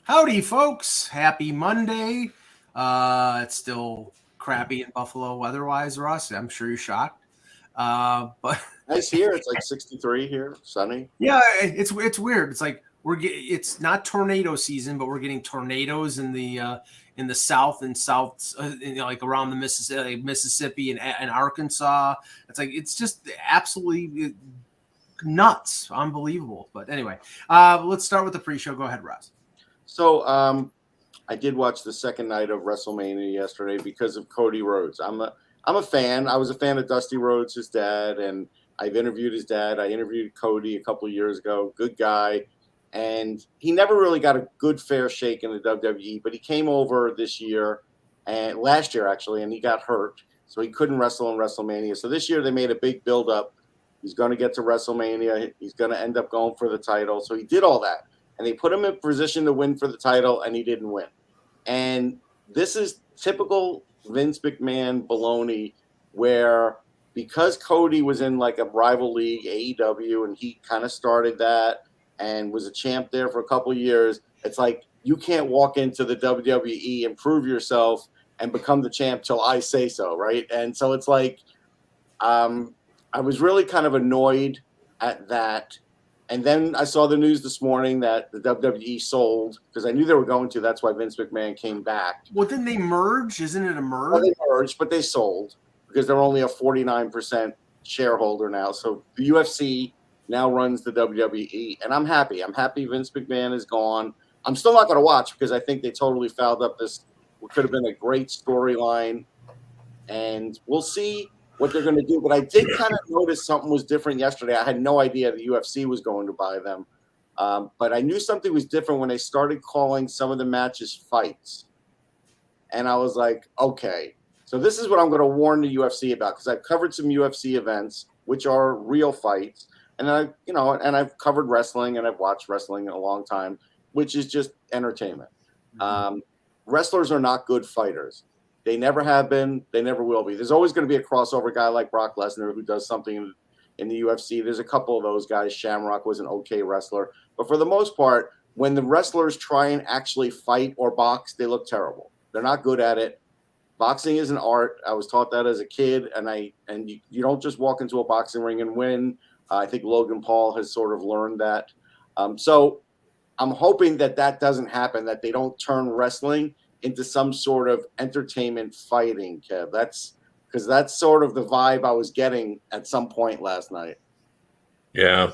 Howdy, folks. Happy Monday. It's still crappy in Buffalo weather-wise, Russ. I'm sure you're shocked. But nice here. It's like 63 here, sunny. Yeah, it's weird. It's like it's not tornado season, but we're getting tornadoes in the south and like around the Mississippi and Arkansas. It's just absolutely nuts, unbelievable. But anyway, let's start with the pre-show. Go ahead, Russ. So I did watch the second night of WrestleMania yesterday because of Cody Rhodes. I'm a fan. I was a fan of Dusty Rhodes, his dad, and I've interviewed his dad. I interviewed Cody a couple of years ago. Good guy. And he never really got a good fair shake in the WWE, but he came over this year and last year actually, and he got hurt. So he couldn't wrestle in WrestleMania. So this year they made a big build-up. He's going to get to WrestleMania. He's going to end up going for the title. So he did all that. And they put him in position to win for the title, and he didn't win. And this is typical Vince McMahon baloney, where because Cody was in like a rival league, AEW, and he kind of started that and was a champ there for a couple of years, it's like you can't walk into the WWE and prove yourself and become the champ till I say so, right? And so it's like I was really kind of annoyed at that. And then I saw the news this morning that the WWE sold, because I knew they were going to. That's why Vince McMahon came back. Well, didn't they merge? Isn't it a merge? Well, they merged, but they sold because they're only a 49% shareholder now. So the UFC now runs the WWE, and I'm happy. I'm happy Vince McMahon is gone. I'm still not going to watch because I think they totally fouled up this. What could have been a great storyline, and we'll see what they're going to do. But I did kind of notice something was different yesterday. I had no idea the UFC was going to buy them. But I knew something was different when they started calling some of the matches fights. And I was like, okay. So this is what I'm going to warn the UFC about, because I've covered some UFC events, which are real fights. And I've covered wrestling, and I've watched wrestling in a long time, which is just entertainment. Wrestlers are not good fighters. They never have been. They never will be. There's always going to be a crossover guy like Brock Lesnar who does something in the UFC. There's a couple of those guys. Shamrock was an okay wrestler. But for the most part, when the wrestlers try and actually fight or box, they look terrible. They're not good at it. Boxing is an art. I was taught that as a kid, and you don't just walk into a boxing ring and win. I think Logan Paul has sort of learned that. So I'm hoping that doesn't happen, that they don't turn wrestling into some sort of entertainment fighting, Kev. That's sort of the vibe I was getting at some point last night. Yeah.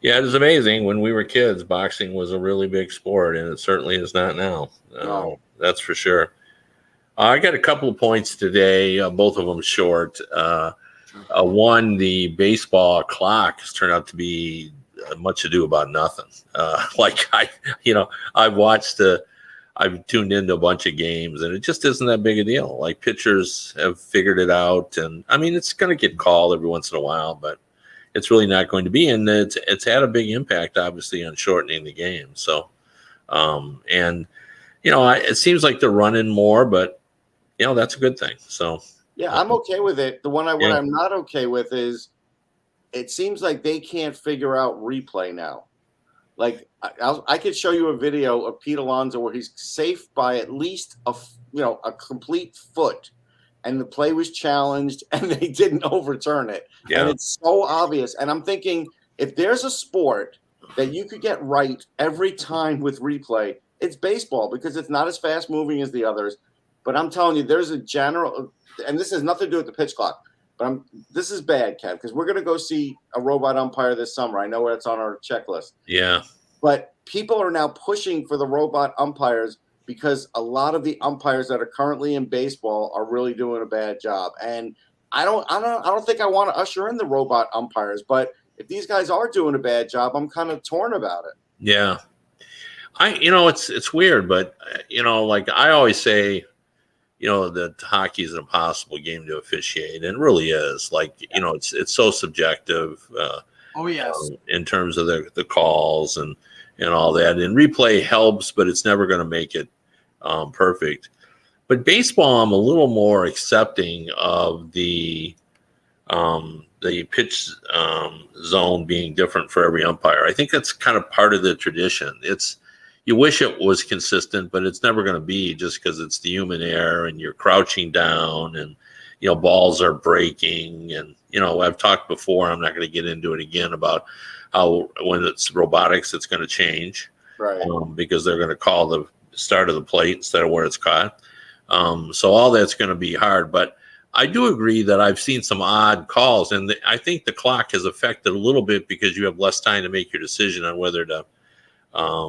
Yeah, it was amazing. When we were kids, boxing was a really big sport, and it certainly is not now. No. That's for sure. I got a couple of points today, both of them short. One, the baseball clock has turned out to be much ado about nothing. I've tuned into a bunch of games, and it just isn't that big a deal. Like, pitchers have figured it out, and I mean, it's going to get called every once in a while, but it's really not going to be. And it's had a big impact, obviously, on shortening the game. So, it seems like they're running more, but that's a good thing. So, yeah, I'm okay with it. What I'm not okay with is it seems like they can't figure out replay now. Like, I could show you a video of Pete Alonso where he's safe by at least a complete foot, and the play was challenged, and they didn't overturn it. Yeah. And it's so obvious. And I'm thinking, if there's a sport that you could get right every time with replay, it's baseball, because it's not as fast moving as the others. But I'm telling you, there's a general, and this has nothing to do with the pitch clock, but this is bad, Kev, because we're going to go see a robot umpire this summer. I know it's on our checklist. Yeah. But people are now pushing for the robot umpires because a lot of the umpires that are currently in baseball are really doing a bad job. And I don't think I want to usher in the robot umpires, but if these guys are doing a bad job, I'm kind of torn about it. Yeah. It's weird, but like I always say, that hockey is an impossible game to officiate, and it really is. Like, it's so subjective. Oh yes. In terms of the calls and all that, and replay helps, but it's never going to make it perfect. But baseball, I'm a little more accepting of the pitch zone being different for every umpire. I think that's kind of part of the tradition. It's you wish it was consistent, but it's never going to be, just because it's the human error and you're crouching down and, balls are breaking. And, I've talked before, I'm not going to get into it again, about how when it's robotics, it's going to change. Right. Because they're going to call the start of the plate instead of where it's caught. So all that's going to be hard. But I do agree that I've seen some odd calls, and I think the clock has affected a little bit because you have less time to make your decision on whether to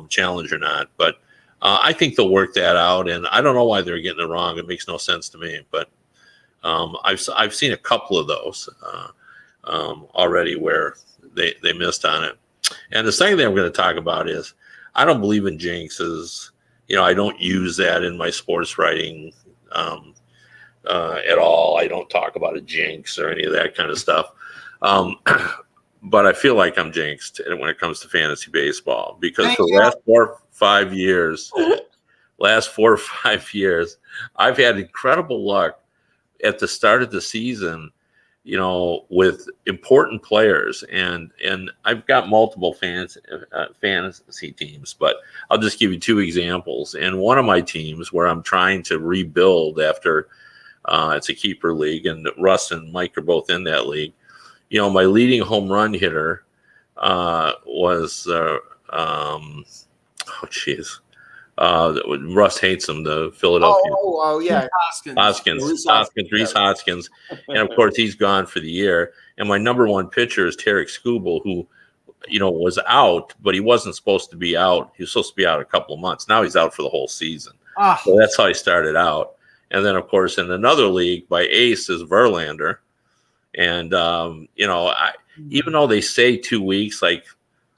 challenge or not. But I think they'll work that out, and I don't know why they're getting it wrong. It makes no sense to me. But I've seen a couple of those already where they missed on it. And the second thing I'm going to talk about is I don't believe in jinxes. I don't use that in my sports writing at all. I don't talk about a jinx or any of that kind of stuff. But I feel like I'm jinxed when it comes to fantasy baseball, because for the last 4 or 5 years, I've had incredible luck at the start of the season, with important players, and I've got multiple fantasy teams, but I'll just give you 2 examples. And one of my teams, where I'm trying to rebuild after it's a keeper league, and Russ and Mike are both in that league. My leading home run hitter was Russ hates him, the Philadelphia. Oh yeah, Reese Hoskins, and of course he's gone for the year. And my number one pitcher is Tarek Skubal, who, was out, but he wasn't supposed to be out. He was supposed to be out a couple of months. Now he's out for the whole season. So that's how he started out. And then, of course, in another league, my ace is Verlander. And even though they say 2 weeks, like,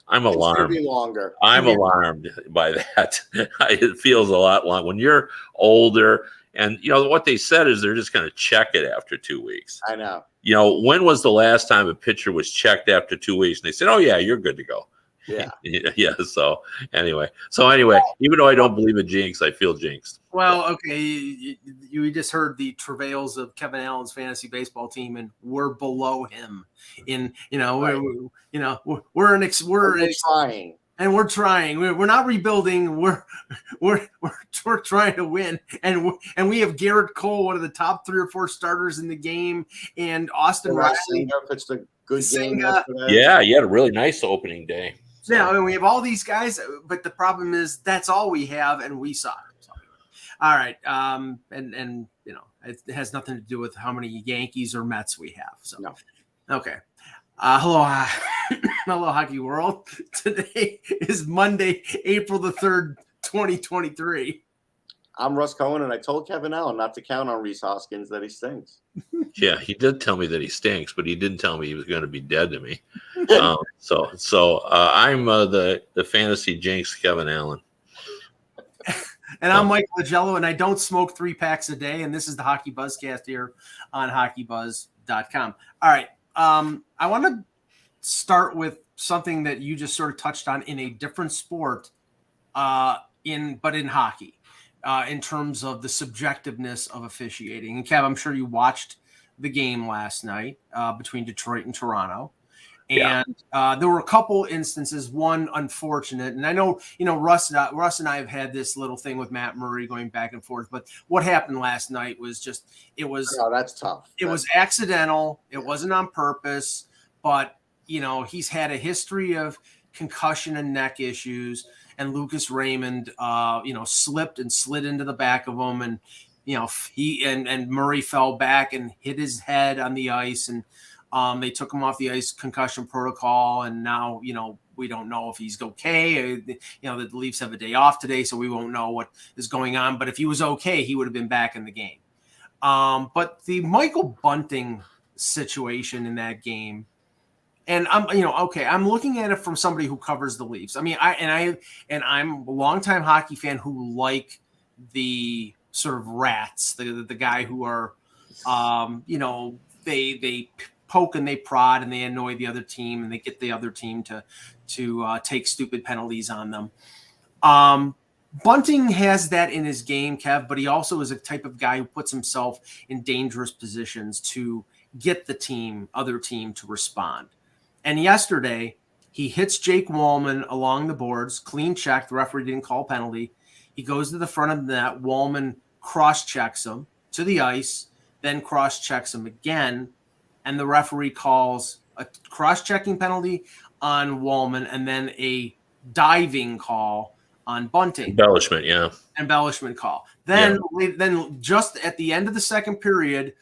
I'm alarmed. Longer. I'm alarmed by that. It feels a lot long when you're older. And what they said is they're just going to check it after 2 weeks. I know. When was the last time a pitcher was checked after 2 weeks? And they said, "Oh yeah, you're good to go." Yeah. Yeah. So anyway, even though I don't believe in jinx, I feel jinxed. Well, okay, you just heard the travails of Kevin Allen's fantasy baseball team, and we're below him. We're trying, and we're trying. We're not rebuilding. We're trying to win, and we have Garrett Cole, one of the top 3 or 4 starters in the game, and Austin Riley. Pitched a good game yesterday. Yeah, he had a really nice opening day. So. Yeah, we have all these guys, but the problem is that's all we have, and we suck. So, all right, and it has nothing to do with how many Yankees or Mets we have. So, no. Okay. Hello, hockey world. Today is Monday, April the 3rd, 2023. I'm Russ Cohen, and I told Kevin Allen not to count on Reese Hoskins, that he stinks. Yeah, he did tell me that he stinks, but he didn't tell me he was going to be dead to me. I'm the fantasy jinx, Kevin Allen. And I'm Mike Lagello, and I don't smoke 3 packs a day. And this is the Hockey Buzzcast here on HockeyBuzz.com. All right. I want to start with something that you just sort of touched on in a different sport, in hockey, in terms of the subjectiveness of officiating. And Kev, I'm sure you watched the game last night between Detroit and Toronto. And there were a couple instances, one unfortunate, and I know, Russ and I have had this little thing with Matt Murray going back and forth, but what happened last night was that's tough. It was accidental. It wasn't on purpose, but he's had a history of concussion and neck issues, and Lucas Raymond, slipped and slid into the back of him, and, he and Murray fell back and hit his head on the ice, and they took him off the ice concussion protocol, and now, we don't know if he's okay. The Leafs have a day off today, so we won't know what is going on. But if he was okay, he would have been back in the game. But the Michael Bunting situation in that game, and I'm looking at it from somebody who covers the Leafs. I mean, I'm a longtime hockey fan who like the sort of rats, the guy who are, they poke and they prod and they annoy the other team and they get the other team to take stupid penalties on them. Bunting has that in his game, Kev, but he also is a type of guy who puts himself in dangerous positions to get the other team to respond. And yesterday He hits Jake Wallman along the boards, clean check. The referee didn't call penalty. He goes to the front of the net. Wallman cross-checks him to the ice, then cross-checks him again, and the referee calls a cross-checking penalty on Wallman and then a diving call on Bunting. Embellishment call. Then just at the end of the second period,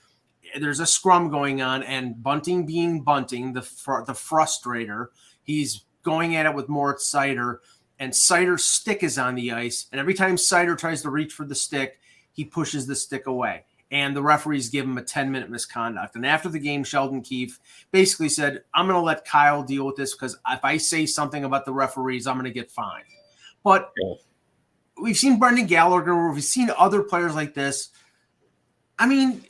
there's a scrum going on, and Bunting being Bunting, the frustrator, he's going at it with Moritz Seider, and Seider's stick is on the ice, and every time Seider tries to reach for the stick, he pushes the stick away. And the referees give him a 10-minute misconduct. And after the game, Sheldon Keefe basically said, I'm going to let Kyle deal with this because if I say something about the referees, I'm going to get fined. But we've seen Brendan Gallagher, we've seen other players like this. I mean,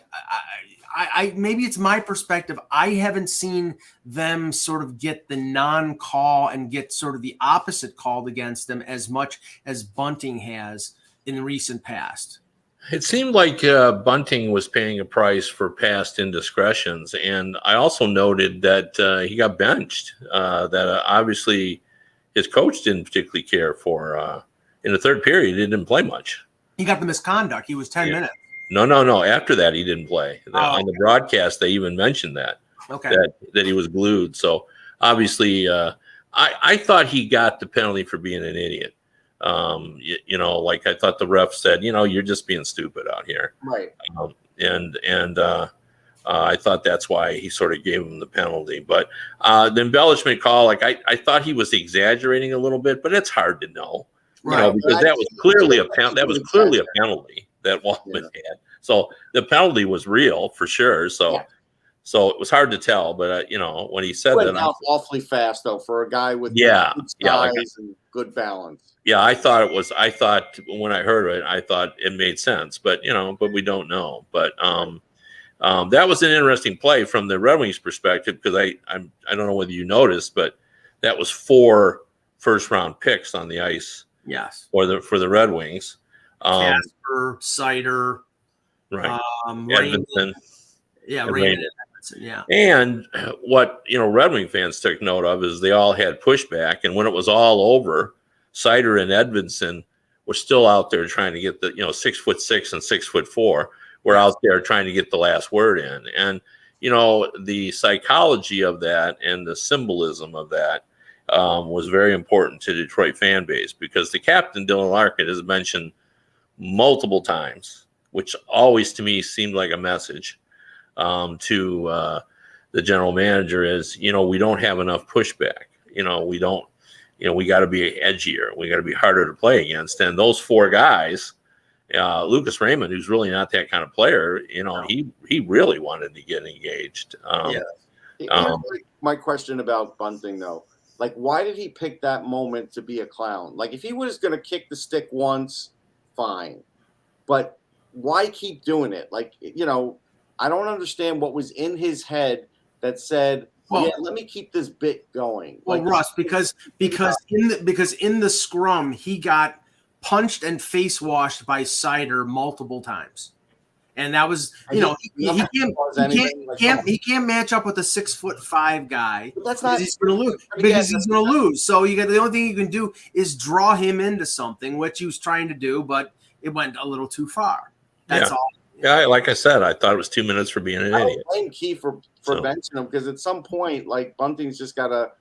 I maybe it's my perspective. I haven't seen them sort of get the non-call and get sort of the opposite called against them as much as Bunting has in the recent past. It seemed like Bunting was paying a price for past indiscretions, and I also noted that he got benched. That obviously his coach didn't particularly care for. In the third period, he didn't play much. He got the misconduct. He was 10 minutes. No. After that, he didn't play. On the broadcast, they even mentioned that. Okay. That he was glued. So obviously, I thought he got the penalty for being an idiot. Like I thought the ref said, you're just being stupid out here. Right. I thought that's why he sort of gave him the penalty. But the embellishment call, like I thought he was exaggerating a little bit, but it's hard to know, because that was clearly a penalty that Wallman had. So the penalty was real for sure. So it was hard to tell. But when he said that, awfully fast though for a guy with good size and good balance. Yeah, I thought when I heard it, I thought it made sense, but we don't know. But that was an interesting play from the Red Wings perspective, because I don't know whether you noticed, but that was 4 first-round picks on the ice. Yes. For the Red Wings. Casper, Seider, right. Edmondson. Edmondson, yeah. And what Red Wing fans took note of is they all had pushback, and when it was all over, Seider and Edmondson were still out there trying to get the 6'6" and 6'4" were out there trying to get the last word in. And the psychology of that and the symbolism of that was very important to the Detroit fan base, because the captain, Dylan Larkin, has mentioned multiple times, which always to me seemed like a message to the general manager, is we don't have enough pushback. We don't. We got to be edgier. We got to be harder to play against. And those 4 guys, Lucas Raymond, who's really not that kind of player, he really wanted to get engaged. My question about Bunting, though, like, why did he pick that moment to be a clown? Like, if he was going to kick the stick once, fine. But why keep doing it? Like, I don't understand what was in his head that said, let me keep this bit going. Well, Russ, because in the scrum, he got punched and face washed by Seider multiple times, and that was he can't match up with a 6'5" guy. But that's not he's going to lose because he's going to lose. So the only thing you can do is draw him into something, which he was trying to do, but it went a little too far. That's all. Yeah, like I said, I thought it was 2 minutes for being an idiot. I don't blame Keefe for benching him, because at some point, like, Bunting's just got to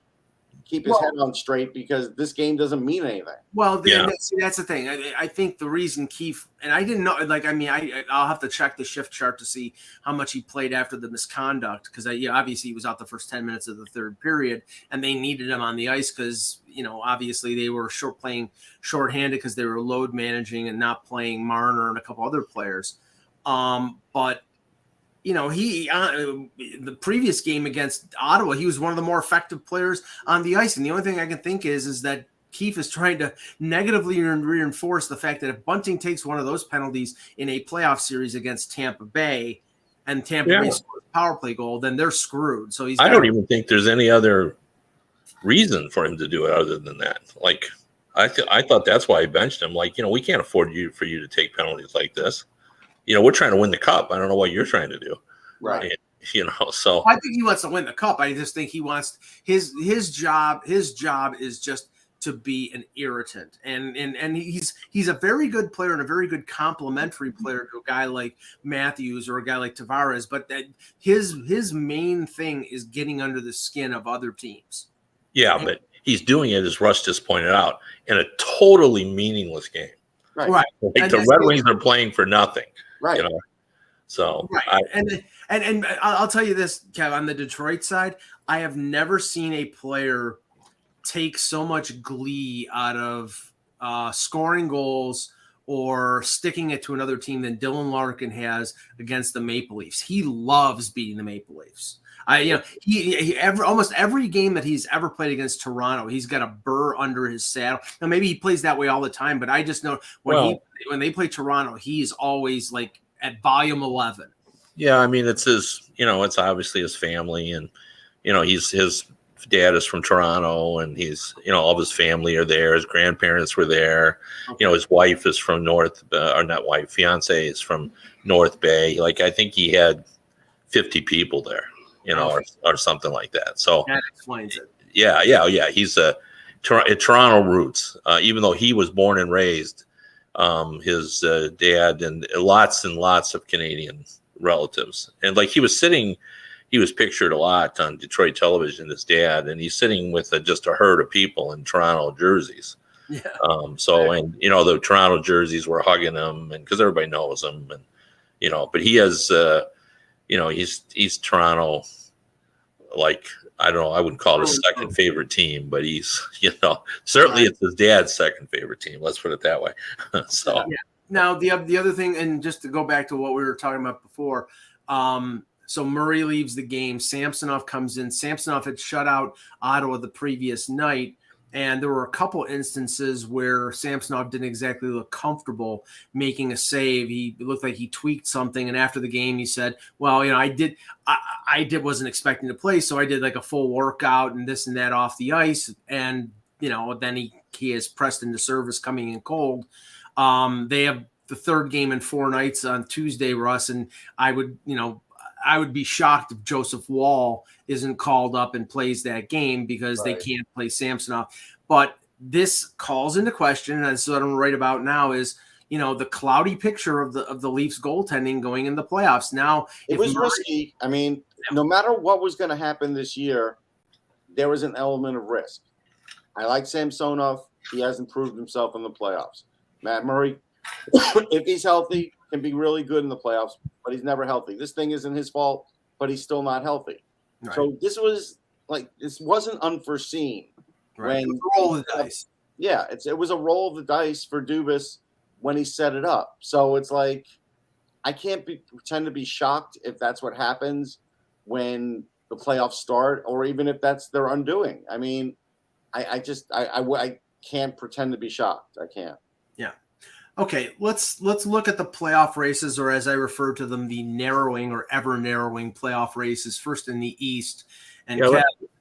keep his head on straight, because this game doesn't mean anything. Well, that's the thing. I think the reason Keefe, and I didn't know, I'll have to check the shift chart to see how much he played after the misconduct, because obviously he was out the first 10 minutes of the third period, and they needed him on the ice because, obviously they were playing shorthanded because they were load managing and not playing Marner and a couple other players. But he the previous game against Ottawa, he was one of the more effective players on the ice. And the only thing I can think is that Keefe is trying to negatively reinforce the fact that if Bunting takes one of those penalties in a playoff series against Tampa Bay, and Tampa Bay scores a power play goal, then they're screwed. So I don't even think there's any other reason for him to do it other than that. Like, I thought that's why he benched him. Like, we can't afford for you to take penalties like this. We're trying to win the cup. I don't know what you're trying to do. Right. So I think he wants to win the cup. I just think he wants his job. His job is just to be an irritant, and he's a very good player and a very good complementary player to a guy like Matthews or a guy like Tavares. But that his main thing is getting under the skin of other teams. yeah, but he's doing it, as Russ just pointed out, in a totally meaningless game. Right. Right. Like the Red Wings are playing for nothing. Right. So right. And I'll tell you this, Kev, on the Detroit side, I have never seen a player take so much glee out of scoring goals or sticking it to another team than Dylan Larkin has against the Maple Leafs. He loves beating the Maple Leafs. Almost every game that he's ever played against Toronto, he's got a burr under his saddle. Now maybe he plays that way all the time, but I just know when they play Toronto, he's always like at volume 11. Yeah, I mean it's his, it's obviously his family, and his dad is from Toronto, and he's all of his family are there. His grandparents were there. Okay. His wife is from fiance is from North Bay. Like I think he had 50 people there. Or something like that. So that explains it. Yeah. He's Toronto roots. Even though he was born and raised, his dad and lots of Canadian relatives. And like he was pictured a lot on Detroit television, his dad, and he's sitting with just a herd of people in Toronto jerseys. Yeah. And the Toronto jerseys were hugging him, and because everybody knows him, and but he has. He's Toronto, like, I don't know, I wouldn't call it his second favorite team, but he's, certainly it's his dad's second favorite team. Let's put it that way. So yeah. Now the other thing, and just to go back to what we were talking about before, so Murray leaves the game. Samsonov comes in. Samsonov had shut out Ottawa the previous night. And there were a couple instances where Samsonov didn't exactly look comfortable making a save. It looked like he tweaked something. And after the game, he said, well, I wasn't expecting to play. So I did like a full workout and this and that off the ice. And, then he has pressed into service coming in cold. They have the third game in 4 nights on Tuesday, Russ. And I would be shocked if Joseph Wall isn't called up and plays that game because they can't play Samsonov. But this calls into question, and that's what I'm right about now, is the cloudy picture of the Leafs goaltending going in the playoffs. Now it was risky. I mean, no matter what was going to happen this year, there was an element of risk. I like Samsonov. He hasn't proved himself in the playoffs. Matt Murray, if he's healthy, can be really good in the playoffs, but he's never healthy. This thing isn't his fault, but he's still not healthy. Right. So this wasn't unforeseen. Right. When roll of the dice. Yeah, it was a roll of the dice for Dubas when he set it up. So it's like I can't pretend to be shocked if that's what happens when the playoffs start, or even if that's their undoing. I mean, I can't pretend to be shocked. I can't. Yeah. Okay, let's look at the playoff races, or as I refer to them, the narrowing or ever narrowing playoff races. First in the East, and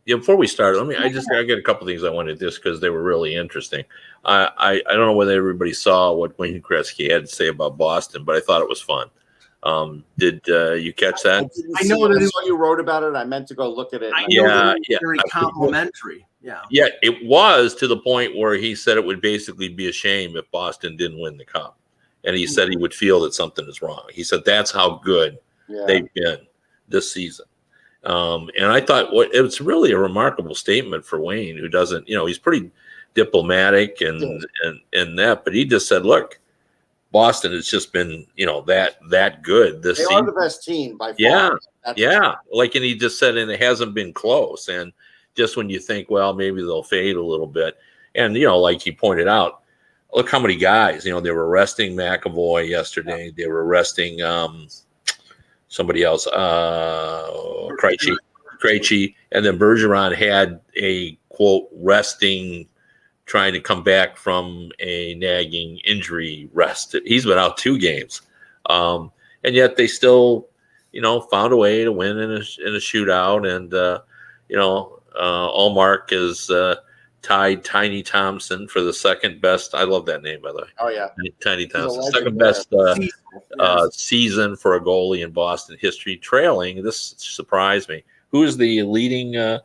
before we start, I get a couple things I wanted just because they were really interesting. I don't know whether everybody saw what Wayne Gretzky had to say about Boston, but I thought it was fun. Did you catch that? I know that you wrote about it. I meant to go look at it. Very complimentary. Yeah. Yeah, it was to the point where he said it would basically be a shame if Boston didn't win the cup. And he said he would feel that something is wrong. He said that's how good they've been this season. And I thought it's really a remarkable statement for Wayne, who doesn't, he's pretty diplomatic and that, but he just said, look, Boston has just been, that good this season. They are the best team by far. Yeah. And he just said, and it hasn't been close. And just when you think, well, maybe they'll fade a little bit. And, like he pointed out, look how many guys, they were resting McAvoy yesterday. Yeah. They were resting somebody else, Krejci. And then Bergeron had a, quote, resting, trying to come back from a nagging injury rest. He's been out 2 games. And yet they still, found a way to win in a shootout. And, Allmark is tied Tiny Thompson for the second best. I love that name, by the way. Oh yeah, Tiny Thompson, legend second there. best season for a goalie in Boston history, trailing. This surprised me. Who is the leading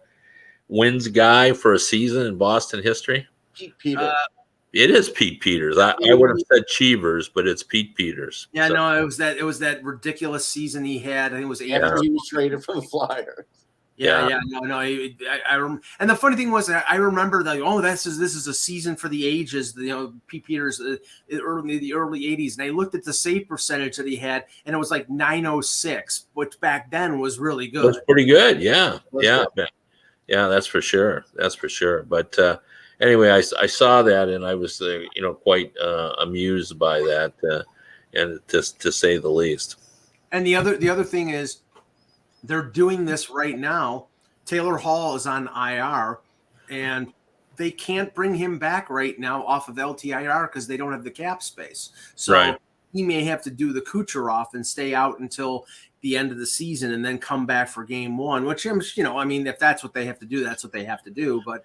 wins guy for a season in Boston history? Pete Peters. It is Pete Peters. I would have said Cheevers, but it's Pete Peters. Yeah, so. No, it was that ridiculous season he had. I think it was 8 after he was traded from the Flyers. Yeah. No. And the funny thing was, I remember that. Oh, this is a season for the ages. Pete Peters, the early '80s, and I looked at the save percentage that he had, and it was like 906, which back then was really good. It was pretty good. Yeah. That's for sure. But anyway, I saw that, and I was quite amused by that, and to say the least. And the other thing is, they're doing this right now. Taylor Hall is on IR, and they can't bring him back right now off of LTIR because they don't have the cap space. So he may have to do the Kucherov and stay out until the end of the season and then come back for game one, which, if that's what they have to do, that's what they have to do. But,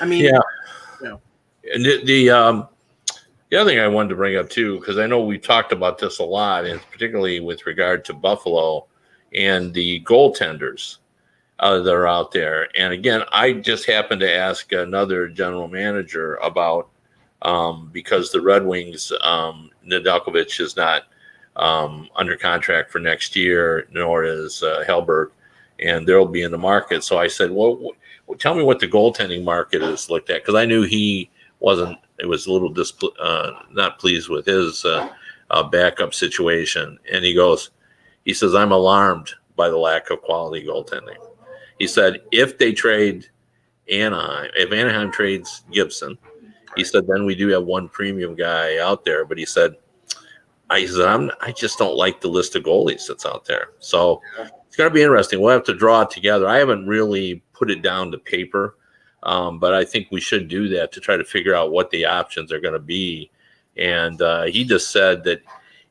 And the other thing I wanted to bring up, too, because I know we talked about this a lot, and particularly with regard to Buffalo and the goaltenders that are out there. And again, I just happened to ask another general manager about because the Red Wings, Nedeljkovic is not under contract for next year, nor is Hellberg, and they'll be in the market. So I said, well, tell me what the goaltending market is looked at, because I knew he wasn't. It was a little not pleased with his backup situation, and he says, I'm alarmed by the lack of quality goaltending. He said, if they trade Anaheim, if Anaheim trades Gibson, he said, then we do have one premium guy out there. But he said, I just don't like the list of goalies that's out there. So it's going to be interesting. We'll have to draw it together. I haven't really put it down to paper, but I think we should do that to try to figure out what the options are going to be. And he just said that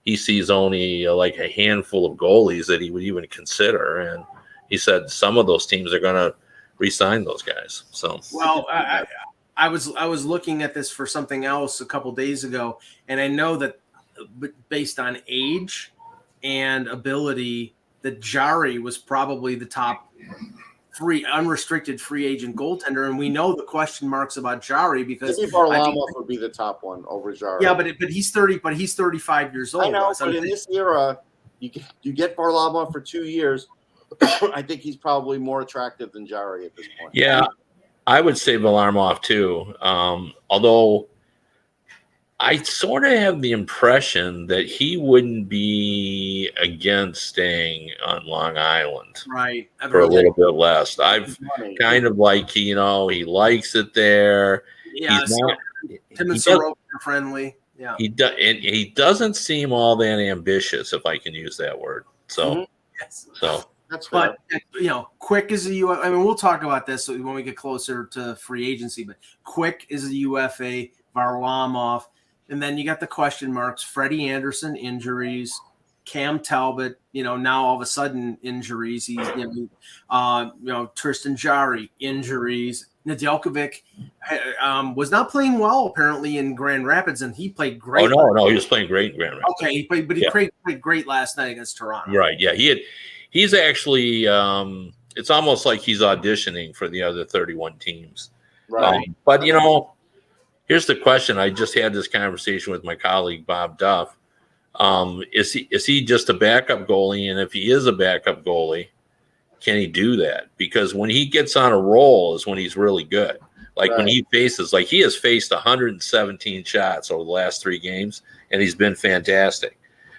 he sees only like a handful of goalies that he would even consider. And he said some of those teams are going to re-sign those guys. So, well, I was looking at this for something else a couple days ago, and I know that based on age and ability, that Jari was probably the top unrestricted free agent goaltender, and we know the question marks about Jari because Varlamov would be the top one over Jari. Yeah, but he's 30, but he's 35 years old. I know, but in this era, you get Varlamov for 2 years. I think he's probably more attractive than Jari at this point. Yeah, I would say Varlamov too. Although I sort of have the impression that he wouldn't be against staying on Long Island, right? For a little bit less. I've kind of like he likes it there. Yeah, him and Sorokin are friendly. Yeah, he doesn't seem all that ambitious, if I can use that word. So, yes. So that's fair. But Quick is a UFA. I mean, we'll talk about this when we get closer to free agency. But Quick is a UFA. Varlamov. And then you got the question marks: Freddie Anderson injuries, Cam Talbot. Now all of a sudden injuries. He's Tristan Jari injuries. Nedeljkovic was not playing well apparently in Grand Rapids, and he played great. Oh no, he was playing great in Grand Rapids. Okay, he played great last night against Toronto. Right? Yeah, he's actually. It's almost like he's auditioning for the other 31 teams. Right. But here's the question. I just had this conversation with my colleague, Bob Duff. Is he just a backup goalie? And if he is a backup goalie, can he do that? Because when he gets on a roll is when he's really good. Like when he faces, like he has faced 117 shots over the last 3 games, and he's been fantastic.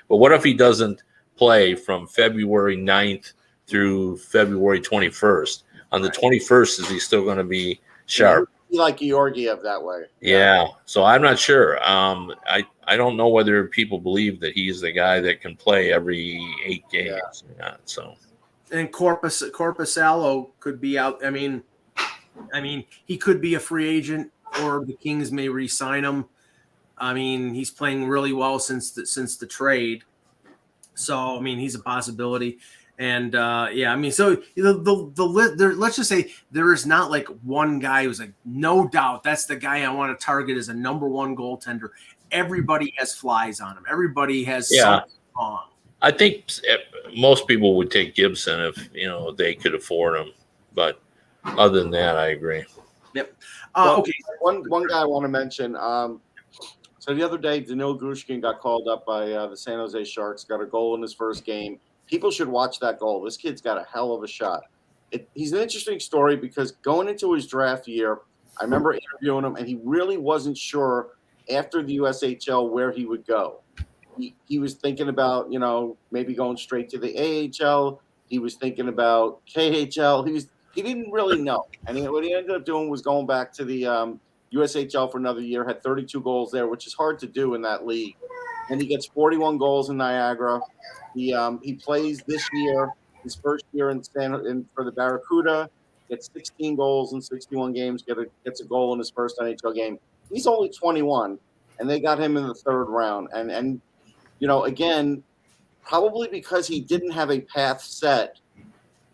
But what if he doesn't play from February 9th through February 21st? On the 21st, is he still going to be sharp? Like Georgiev that way. Yeah. So I'm not sure. I don't know whether people believe that he's the guy that can play every 8 games or not. So. And Korpisalo could be out. I mean, he could be a free agent, or the Kings may re-sign him. I mean, he's playing really well since the trade. So, I mean, he's a possibility. And I mean, so let's just say there is not like one guy who's like, no doubt that's the guy I want to target as a number one goaltender. Everybody has flies on him. Everybody has something wrong. I think most people would take Gibson if they could afford him, but other than that, I agree. Yep. Okay. One guy I want to mention. So the other day, Danil Grushkin got called up by the San Jose Sharks. Got a goal in his first game. People should watch that goal. This kid's got a hell of a shot. He's an interesting story because going into his draft year, I remember interviewing him, and he really wasn't sure after the USHL where he would go. He was thinking about, maybe going straight to the AHL. He was thinking about KHL. He didn't really know. And what he ended up doing was going back to the USHL for another year, had 32 goals there, which is hard to do in that league. And he gets 41 goals in Niagara. He plays this year, his first year for the Barracuda, gets 16 goals in 61 games, gets a goal in his first NHL game. He's only 21, and they got him in the third round. And again, probably because he didn't have a path set,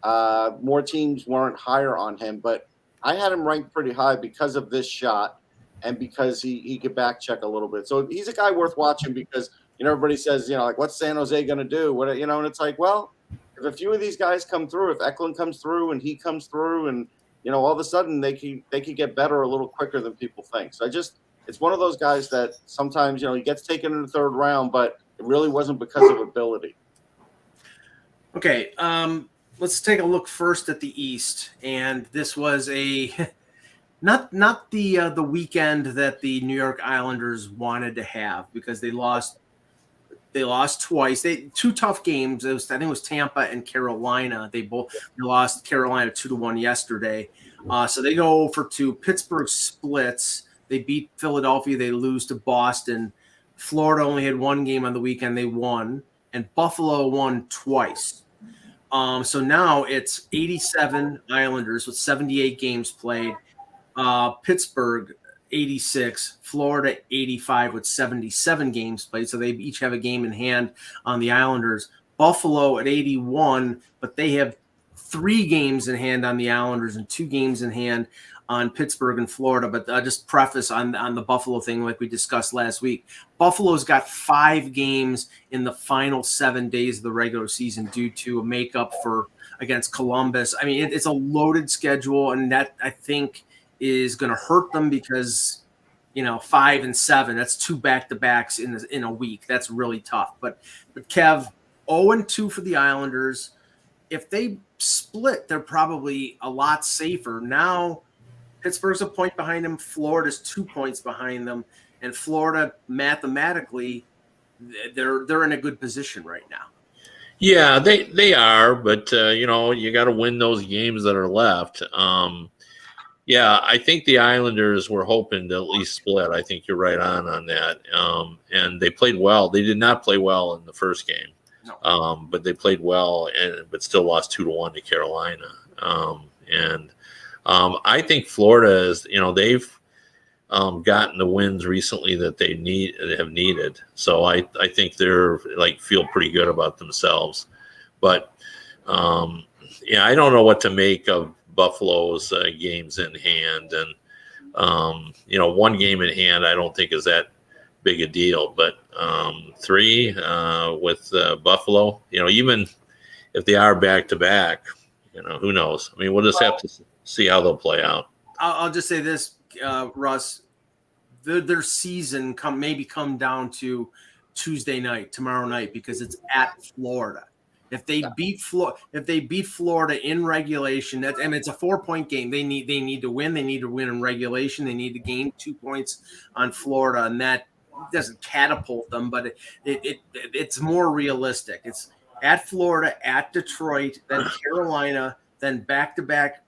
more teams weren't higher on him. But I had him ranked pretty high because of this shot and because he could back check a little bit. So he's a guy worth watching because everybody says, like, what's San Jose going to do? And it's like, well, if a few of these guys come through, if Eklund comes through and he comes through and, all of a sudden they could get better a little quicker than people think. So it's one of those guys that sometimes, he gets taken in the third round, but it really wasn't because of ability. Okay. Let's take a look first at the East. And this was not the weekend that the New York Islanders wanted to have because they lost twice. Two tough games. I think it was Tampa and Carolina. They lost Carolina 2-1 yesterday. So they go over to Pittsburgh splits. They beat Philadelphia. They lose to Boston. Florida only had one game on the weekend. They won. And Buffalo won twice. So now it's 87 Islanders with 78 games played. Pittsburgh 86, Florida 85 with 77 games played. So they each have a game in hand on the Islanders. Buffalo at 81, but they have 3 games in hand on the Islanders and 2 games in hand on Pittsburgh and Florida. But just preface on the Buffalo thing, like we discussed last week, Buffalo's got 5 games in the final 7 days of the regular season due to a makeup against Columbus. I mean, it's a loaded schedule, and that I think is going to hurt them because 5 and 7, that's 2 back-to-backs in a week. That's really tough. But Kev, 0-2 for the Islanders. If they split, they're probably a lot safer. Now Pittsburgh's a point behind them, Florida's 2 points behind them, and Florida mathematically they're in a good position right now. Yeah, they are, but you got to win those games that are left. Yeah, I think the Islanders were hoping to at least split. I think you're right on that. And they played well. They did not play well in the first game, but they played well, but still lost 2-1 to Carolina. I think Florida is, they've gotten the wins recently that they have needed. So I think they're feel pretty good about themselves. But I don't know what to make of Buffalo's games in hand, and 1 game in hand I don't think is that big a deal, but 3 with Buffalo, even if they are back to back, who knows? I mean, we'll just have to see how they'll play out. I'll just say this, Russ, their season maybe come down to tomorrow night, because it's at Florida. If they beat Florida in regulation, it's a 4-point game. They need to win. They need to win in regulation. They need to gain 2 points on Florida, and that doesn't catapult them, but it's more realistic. It's at Florida, at Detroit, then Carolina, then back-to-back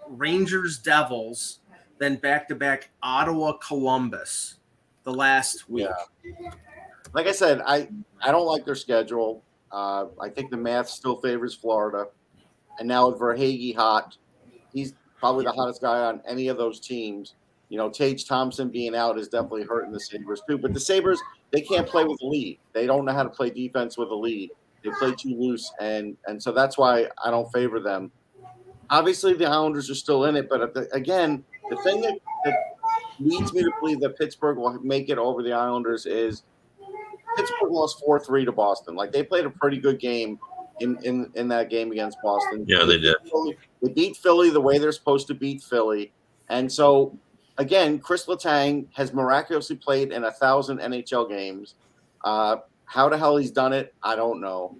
Rangers, Devils, then back-to-back Ottawa, Columbus the last week. Yeah. Like I said, I don't like their schedule. I think the math still favors Florida. And now with Verhaeghe hot, he's probably the hottest guy on any of those teams. Tage Thompson being out is definitely hurting the Sabres too. But the Sabres, they can't play with a lead. They don't know how to play defense with a lead. They play too loose, and so that's why I don't favor them. Obviously, the Islanders are still in it, but again, the thing that leads me to believe that Pittsburgh will make it over the Islanders is Pittsburgh lost 4-3 to Boston. Like, they played a pretty good game in that game against Boston. Yeah, they did. They beat Philly the way they're supposed to beat Philly. And so, again, Chris Letang has miraculously played in 1,000 NHL games. How the hell he's done it, I don't know.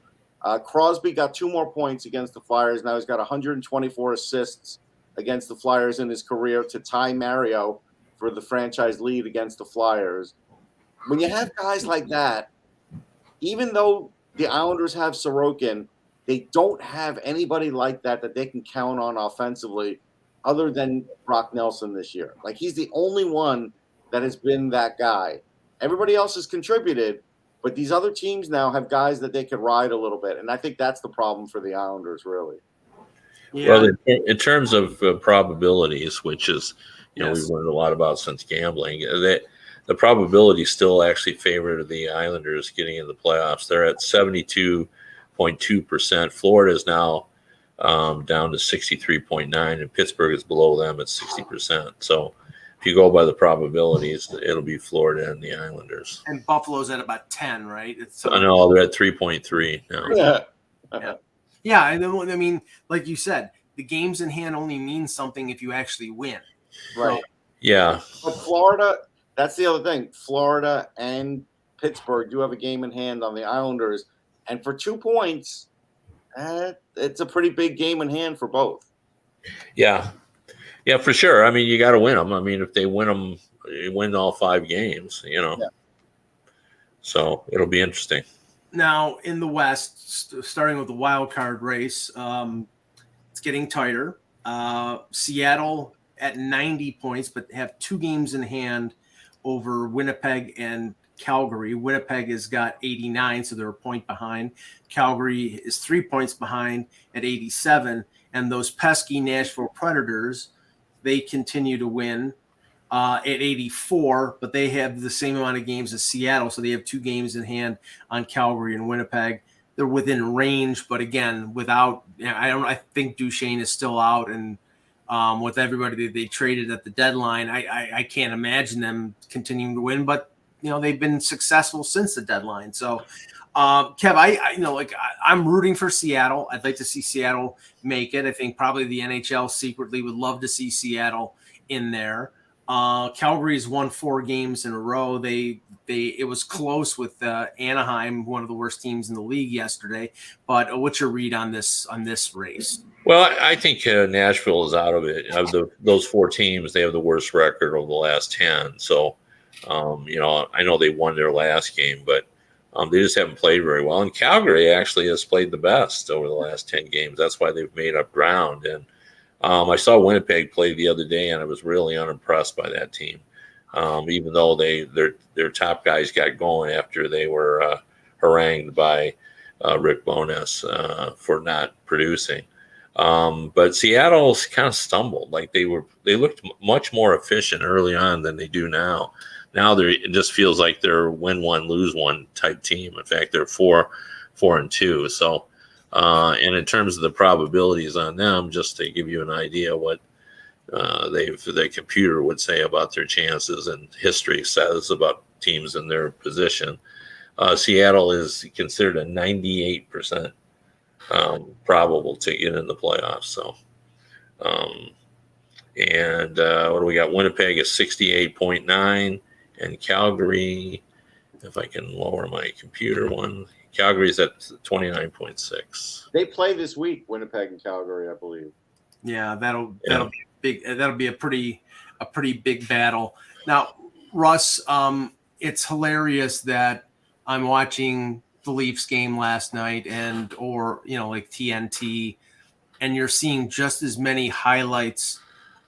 Crosby got 2 more points against the Flyers. Now he's got 124 assists against the Flyers in his career to tie Mario for the franchise lead against the Flyers. When you have guys like that, even though the Islanders have Sorokin, they don't have anybody like that they can count on offensively other than Brock Nelson this year. Like, he's the only one that has been that guy. Everybody else has contributed, but these other teams now have guys that they could ride a little bit, and I think that's the problem for the Islanders, really. Yeah. Well, in terms of probabilities, which is, Yes. we've learned a lot about since gambling, that the probability still actually favor the Islanders getting in the playoffs. They're at 72.2%. Florida is now down to 63.9%, and Pittsburgh is below them at 60%. So if you go by the probabilities, it'll be Florida and the Islanders. And Buffalo's at about 10, right? I know they're at 3.3 now. Yeah. Yeah, and then, I mean, like you said, the games in hand only mean something if you actually win. Right. Yeah. But Florida, that's the other thing. Florida and Pittsburgh do have a game in hand on the Islanders. And for 2 points, it's a pretty big game in hand for both. Yeah. Yeah, for sure. I mean, you got to win them. I mean, if they win them, you win all 5 games, Yeah. So it'll be interesting. Now, in the West, starting with the wild card race, it's getting tighter. Seattle at 90 points, but have 2 games in hand over Winnipeg and Calgary. Winnipeg has got 89, so they're a point behind. Calgary is 3 points behind at 87. And those pesky Nashville Predators, they continue to win at 84, but they have the same amount of games as Seattle, so they have 2 games in hand on Calgary and Winnipeg. They're within range, but again, I think Duchesne is still out, and with everybody they traded at the deadline, I can't imagine them continuing to win. But they've been successful since the deadline. So, Kev, I'm rooting for Seattle. I'd like to see Seattle make it. I think probably the NHL secretly would love to see Seattle in there. Calgary's won 4 games in a row. It was close with Anaheim, one of the worst teams in the league yesterday. But what's your read on this race? Well, I think Nashville is out of it. Of those 4 teams, they have the worst record over the last 10. So, I know they won their last game, but they just haven't played very well. And Calgary actually has played the best over the last 10 games. That's why they've made up ground. And I saw Winnipeg play the other day, and I was really unimpressed by that team. Even though their top guys got going after they were harangued by Rick Bowness for not producing. But Seattle's kind of stumbled. Like they looked much more efficient early on than they do now. Now it just feels like they're win one, lose one type team. In fact, they're 4-2. So, and in terms of the probabilities on them, just to give you an idea what the computer would say about their chances and history says about teams in their position, Seattle is considered a 98% probable to get in the playoffs. So, and what do we got? Winnipeg is 68.9, and Calgary, if I can lower my computer one, Calgary's at 29.6. They play this week, Winnipeg and Calgary, I believe. Yeah, that'll be big. That'll be a pretty big battle. Now, Russ, it's hilarious that I'm watching the Leafs game last night or like TNT, and you're seeing just as many highlights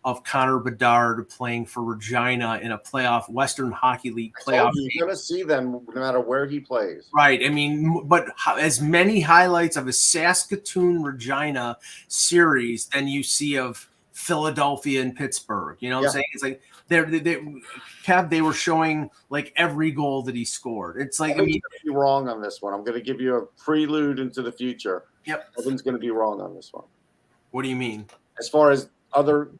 of Connor Bedard playing for Regina in a Western Hockey League playoff. You're going to see them no matter where he plays. Right. I mean, but as many highlights of a Saskatoon Regina series than you see of Philadelphia and Pittsburgh. You know what Yeah. I'm saying? It's like they were showing like every goal that he scored. It's like, I mean, be wrong on this one. I'm going to give you a prelude into the future. Yep. Evan's going to be wrong on this one. What do you mean? As far as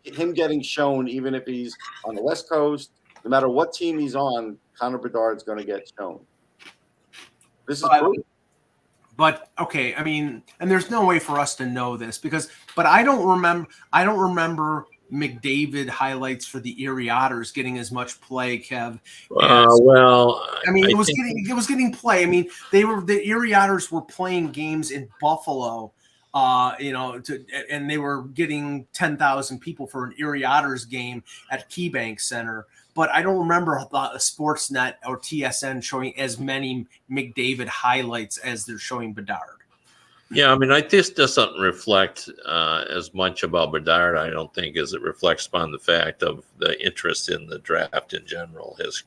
him getting shown, even if he's on the West Coast, no matter what team he's on, Connor Bedard's going to get shown. This is proof. But okay, I mean, and there's no way for us to know this but I don't remember McDavid highlights for the Erie Otters getting as much play, Kev. I mean, it was getting play. I mean, the Erie Otters were playing games in Buffalo, and they were getting 10,000 people for an Erie Otters game at KeyBank Center. But I don't remember Sportsnet or TSN showing as many McDavid highlights as they're showing Bedard. Yeah, I mean, this doesn't reflect as much about Bedard, I don't think, as it reflects upon the fact of the interest in the draft in general has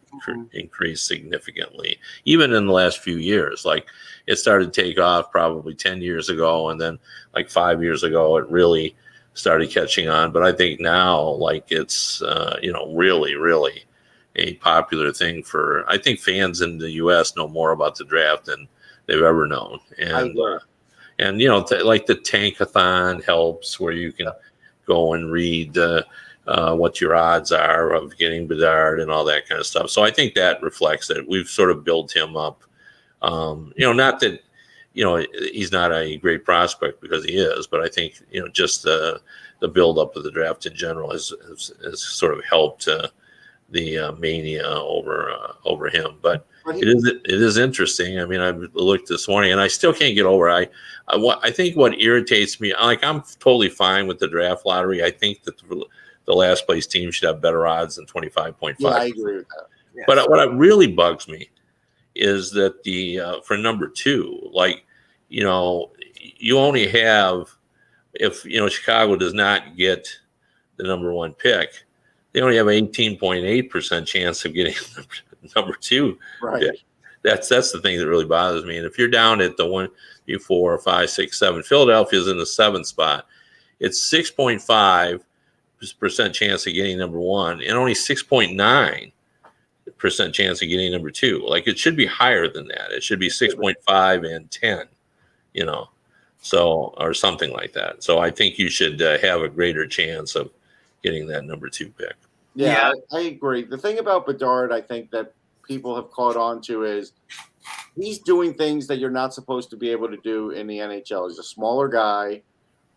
increased significantly, even in the last few years. Like, it started to take off probably 10 years ago, and then like 5 years ago, it really started catching on. But I think now, like, it's really, really a popular thing I think fans in the U.S. know more about the draft than they've ever known. And like the Tankathon helps, where you can go and read what your odds are of getting Bedard and all that kind of stuff. So I think that reflects that we've sort of built him up. Not that he's not a great prospect, because he is, but I think just the build up of the draft in general has sort of helped the mania over him. But it is interesting. I mean, I looked this morning and I still can't get over it. I think what irritates me, like, I'm totally fine with the draft lottery. I think that the last place team should have better odds than 25.5. Yeah, I agree with that. Yes. But what really bugs me is that for number 2, like, you only have, if Chicago does not get the number 1 pick, they only have an 18.8% chance of getting number 2 right pick. That's the thing that really bothers me. And if you're down at the 1, 2, 4, 5, 6, 7, Philadelphia's in the 7th spot. It's 6.5% chance of getting number 1, and only 6.9% chance of getting number 2. Like, it should be higher than that. It should be 6.5 and 10. So, or something like that. So I think you should have a greater chance of getting that number 2 pick. Yeah, I agree. The thing about Bedard, I think that people have caught on to, is he's doing things that you're not supposed to be able to do in the NHL. He's a smaller guy.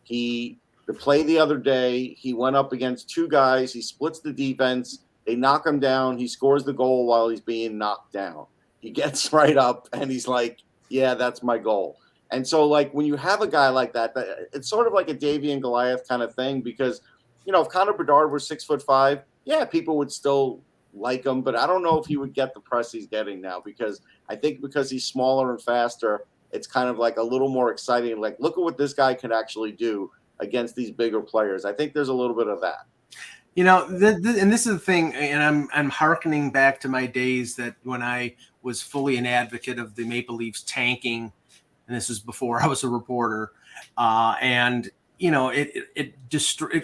The play the other day, he went up against 2 guys. He splits the defense. They knock him down. He scores the goal while he's being knocked down. He gets right up and he's like, yeah, that's my goal. And so, like, when you have a guy like that, it's sort of like a Davy and Goliath kind of thing, because, if Connor Bedard were 6'5", yeah, people would still like him, but I don't know if he would get the press he's getting now, because I think because he's smaller and faster, it's kind of like a little more exciting. Like, look at what this guy can actually do against these bigger players. I think there's a little bit of that. And this is the thing, and I'm hearkening back to my days that when I was fully an advocate of the Maple Leafs tanking, and this was before I was a reporter, and it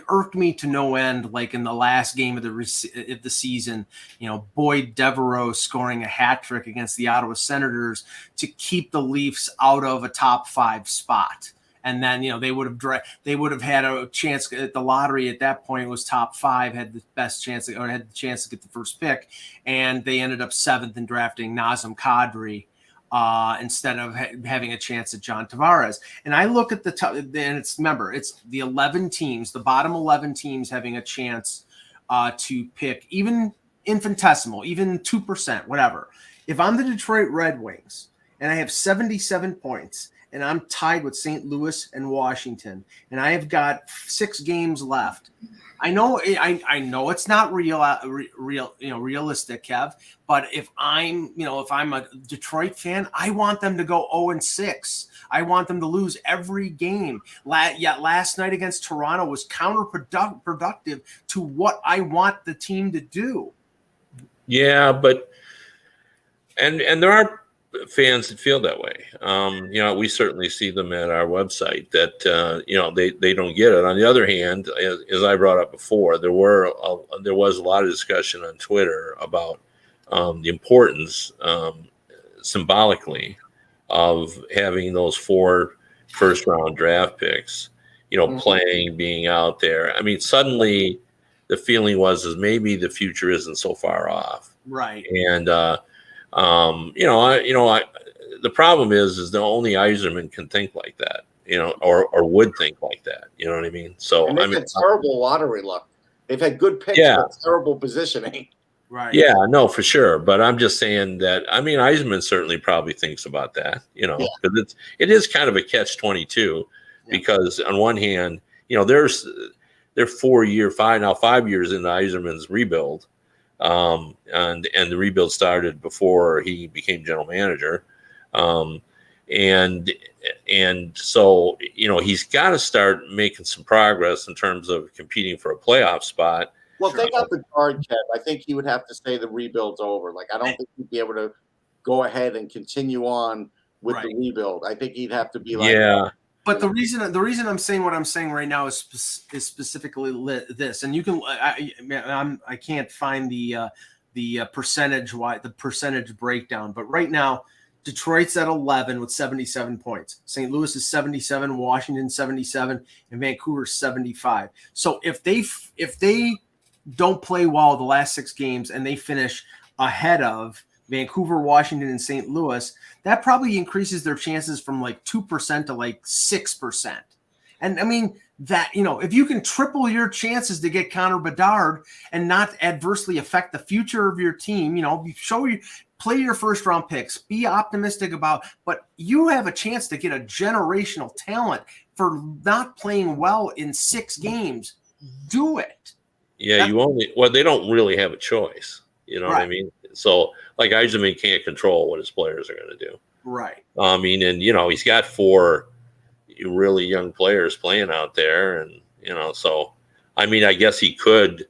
irked me to no end. Like in the last game of the season, Boyd Devereaux scoring a hat trick against the Ottawa Senators to keep the Leafs out of a top 5 spot. And then, they would have had a chance at the lottery at that point. It was top 5, had the best chance, or had the chance to get the first pick. And they ended up 7th in drafting Nazem Kadri instead of having a chance at John Tavares. And I look at and it's the 11 teams, the bottom 11 teams having a chance to pick, even infinitesimal, even 2%, whatever. If I'm the Detroit Red Wings and I have 77 points, and I'm tied with St. Louis and Washington, and I have got 6 games left. I know it's not realistic, Kev. But if I'm a Detroit fan, I want them to go 0-6. I want them to lose every game. Last night against Toronto was counterproductive to what I want the team to do. Yeah, but and there are fans that feel that way. We certainly see them at our website that they don't get it. On the other hand, as I brought up before, there was a lot of discussion on Twitter about the importance symbolically of having those 4 first-round draft picks. Playing, being out there. I mean, suddenly the feeling was maybe the future isn't so far off, right? And the problem is the only Yzerman can think like that, or would think like that. You know what I mean? So and they've had terrible lottery luck. They've had good picks, but terrible positioning. Right. Yeah, no, for sure. But I'm just saying that. I mean, Yzerman certainly probably thinks about that. Because it is kind of a catch-22. Because on one hand, they're 5 years into Yzerman's rebuild, and the rebuild started before he became general manager, and so he's got to start making some progress in terms of competing for a playoff spot. Well, if they got the guard, Kev, I think he would have to say the rebuild's over. Like, I don't think he'd be able to go ahead and continue on with the rebuild. I think he'd have to be like, But the reason I'm saying what I'm saying right now is specifically this, and you can I can't find the percentage breakdown, but right now Detroit's at 11 with 77 points. St. Louis is 77, Washington 77, and Vancouver 75. So if they don't play well the last 6 games and they finish ahead of Vancouver, Washington, and St. Louis, that probably increases their chances from like 2% to like 6%. And I mean that, if you can triple your chances to get Connor Bedard and not adversely affect the future of your team, play your first round picks, be optimistic but you have a chance to get a generational talent for not playing well in 6 games. Do it. Yeah. They don't really have a choice. You know what I mean? So, like, Yzerman can't control what his players are going to do. Right. I mean, and, he's got 4 really young players playing out there. And, so, I mean, I guess he could,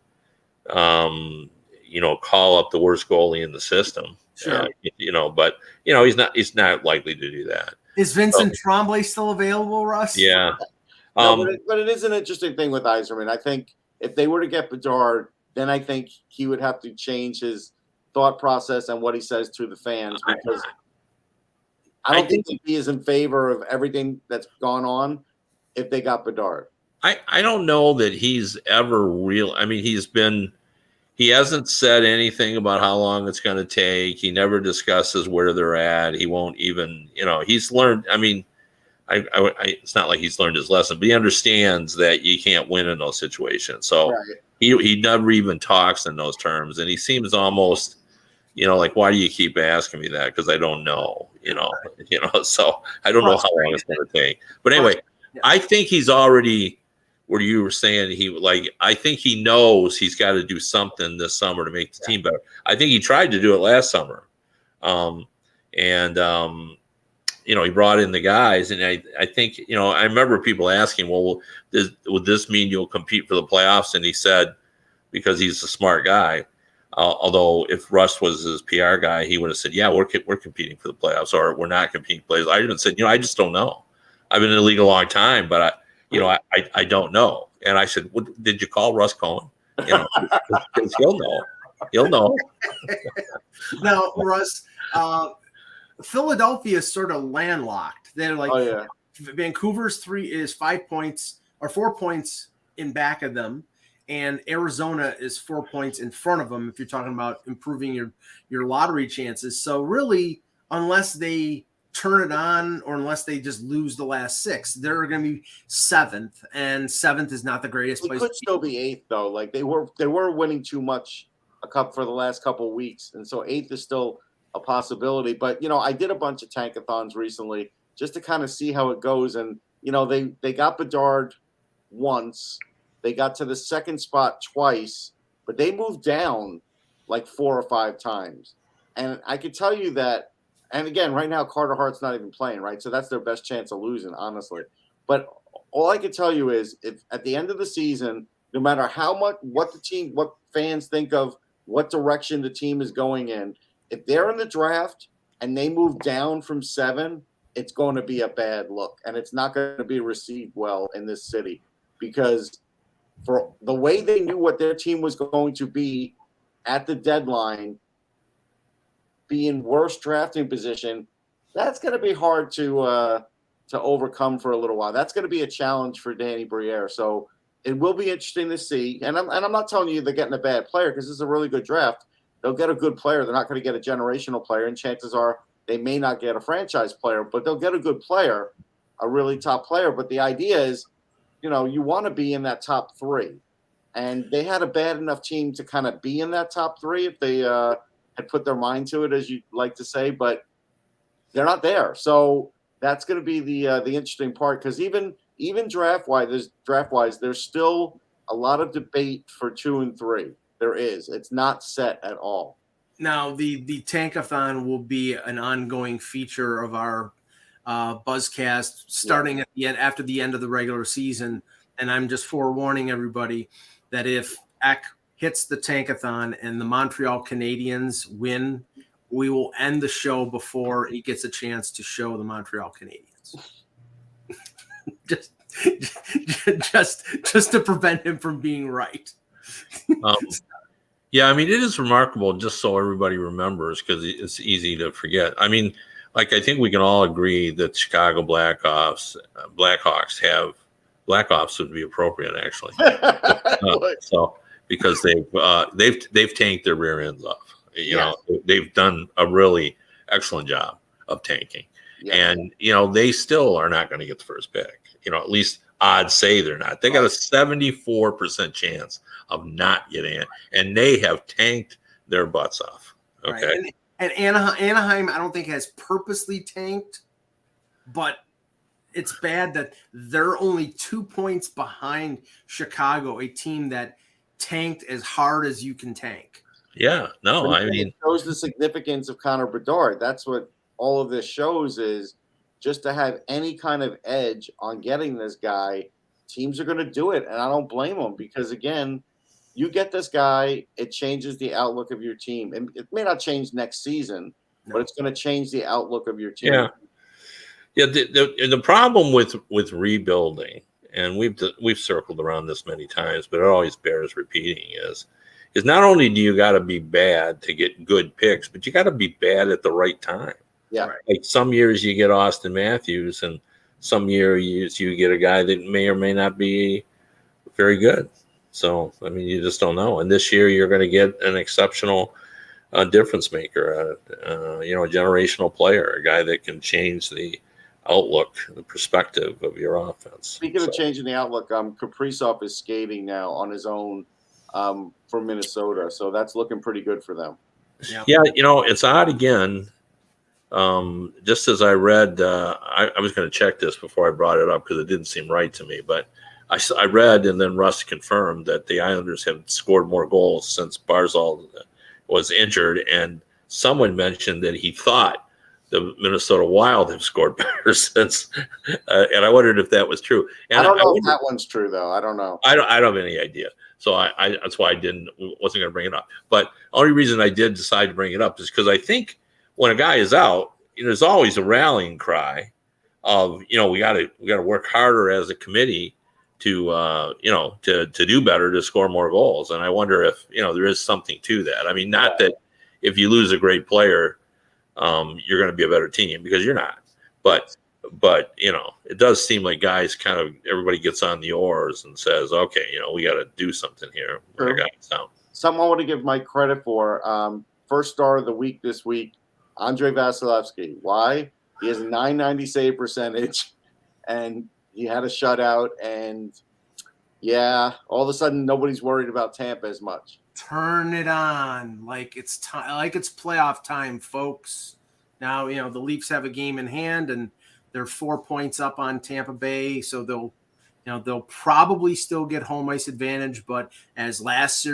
call up the worst goalie in the system. Sure. But, he's not likely to do that. Is Vincent Tremblay still available, Russ? Yeah. No, but it is an interesting thing with Yzerman. I think if they were to get Bedard, then I think he would have to change his thought process and what he says to the fans, because I don't think he is in favor of everything that's gone on if they got Bedard. I don't know that he's ever he hasn't said anything about how long it's going to take. He never discusses where they're at. He won't even, he's learned. I mean, it's not like he's learned his lesson, but he understands that you can't win in those situations. So he never even talks in those terms. And he seems almost, like, why do you keep asking me that? Because I don't know, so I don't know how long it's going to take. But anyway, I think he's already, what you were saying, I think he knows he's got to do something this summer to make the team better. I think he tried to do it last summer. He brought in the guys, and I think, I remember people asking, well, would this mean you'll compete for the playoffs? And he said, because he's a smart guy. Although if Russ was his PR guy, he would have said, yeah, we're competing for the playoffs, or we're not competing for the playoffs. I even said, I just don't know. I've been in the league a long time, but I don't know. And I said, did you call Russ Cohen? Because he'll know. Now, Russ, Philadelphia is sort of landlocked. They're like, Vancouver's 5 points or 4 points in back of them, and Arizona is 4 points in front of them if you're talking about improving your lottery chances. So really, unless they turn it on or unless they just lose the last 6, they're going to be 7th, and 7th is not the greatest place. They could still be 8th, though. Like, they were winning too much for the last couple of weeks, and so 8th is still a possibility. But I did a bunch of tankathons recently just to kind of see how it goes, and they got Bedard once. They got to the 2nd spot twice, but they moved down like 4 or 5 times. And I could tell you that, and again, right now Carter Hart's not even playing, right? So that's their best chance of losing, honestly. But all I can tell you is, if at the end of the season, no matter what fans think of what direction the team is going in, if they're in the draft and they move down from 7, it's going to be a bad look, and it's not going to be received well in this city because for the way they knew what their team was going to be at the deadline, be in worse drafting position, that's going to be hard to overcome for a little while. That's going to be a challenge for Danny Briere. So it will be interesting to see. And I'm not telling you they're getting a bad player because this is a really good draft. They'll get a good player. They're not going to get a generational player, and chances are they may not get a franchise player, but they'll get a good player, a really top player. But the idea is, you want to be in that top 3. And they had a bad enough team to kind of be in that top 3 if they had put their mind to it, as you like to say, but they're not there. So that's going to be the interesting part because even draft-wise, there's still a lot of debate for 2 and 3. There is. It's not set at all. Now, the Tankathon will be an ongoing feature of our Buzzcast starting at the end, after the end of the regular season. And I'm just forewarning everybody that if Eck hits the Tankathon and the Montreal Canadiens win, we will end the show before he gets a chance to show the Montreal Canadiens. just to prevent him from being right. Yeah, I mean, it is remarkable just so everybody remembers because it's easy to forget. I mean, I think we can all agree that Chicago Blackhawks would be appropriate actually. So because they've tanked their rear ends off. They've done a really excellent job of tanking, and they still are not going to get the first pick. At least odds say they're not. They got a 74% chance of not getting it, and they have tanked their butts off. Okay, right. And Anaheim, I don't think has purposely tanked, but it's bad that they're only 2 points behind Chicago, a team that tanked as hard as you can tank. Yeah, no, I mean, it shows the significance of Connor Bedard. That's what all of this shows is just to have any kind of edge on getting this guy. Teams are going to do it, and I don't blame them because, again, you get this guy, it changes the outlook of your team. And it may not change next season, but it's going to change the outlook of your team. Yeah. The problem with rebuilding, and we've circled around this many times, but it always bears repeating, is not only do you got to be bad to get good picks, but you got to be bad at the right time. Yeah. Like some years you get Austin Matthews, and some years you get a guy that may or may not be very good. So, I mean, you just don't know. And this year you're going to get an exceptional difference maker, a generational player, a guy that can change the outlook, the perspective of your offense. Speaking of changing the outlook, Kaprizov is skating now on his own for Minnesota. So that's looking pretty good for them. Yeah, it's odd again. Just as I read, I was going to check this before I brought it up because it didn't seem right to me, but I read, and then Russ confirmed that the Islanders have scored more goals since Barzal was injured, and someone mentioned that he thought the Minnesota Wild have scored better since, and I wondered if that was true. And I don't know if that one's true, though. I don't know. I don't have any idea. So I that's why I wasn't going to bring it up. But the only reason I did decide to bring it up is because I think when a guy is out, there's always a rallying cry of we got to work harder as a committee to do better, to score more goals. And I wonder if there is something to that. I mean, not that if you lose a great player, you're going to be a better team, because you're not. But it does seem like guys kind of, everybody gets on the oars and says, okay, we got to do something here. Sure. Something I want to give Mike credit for. First star of the week this week, Andrei Vasilevsky. Why? He has a .990 save percentage, and he had a shutout, and all of a sudden nobody's worried about Tampa as much. Turn it on like it's playoff time, folks. Now the Leafs have a game in hand, and they're 4 points up on Tampa Bay, so they'll probably still get home ice advantage. But as last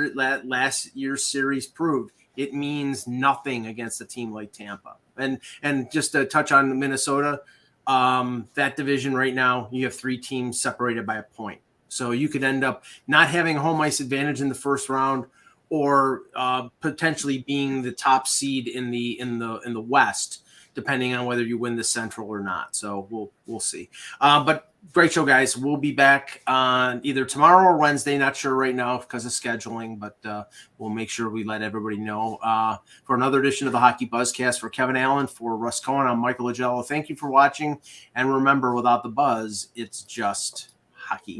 year's series proved, it means nothing against a team like Tampa. And just to touch on Minnesota, that division right now, you have 3 teams separated by a point. So you could end up not having home ice advantage in the first round, or potentially being the top seed in the West. depending on whether you win the Central or not. So we'll see. But great show, guys. We'll be back on either tomorrow or Wednesday. Not sure right now because of scheduling, but we'll make sure we let everybody know. For another edition of the Hockey Buzzcast, for Kevin Allen, for Russ Cohen, I'm Michael Agello. Thank you for watching. And remember, without the buzz, it's just hockey.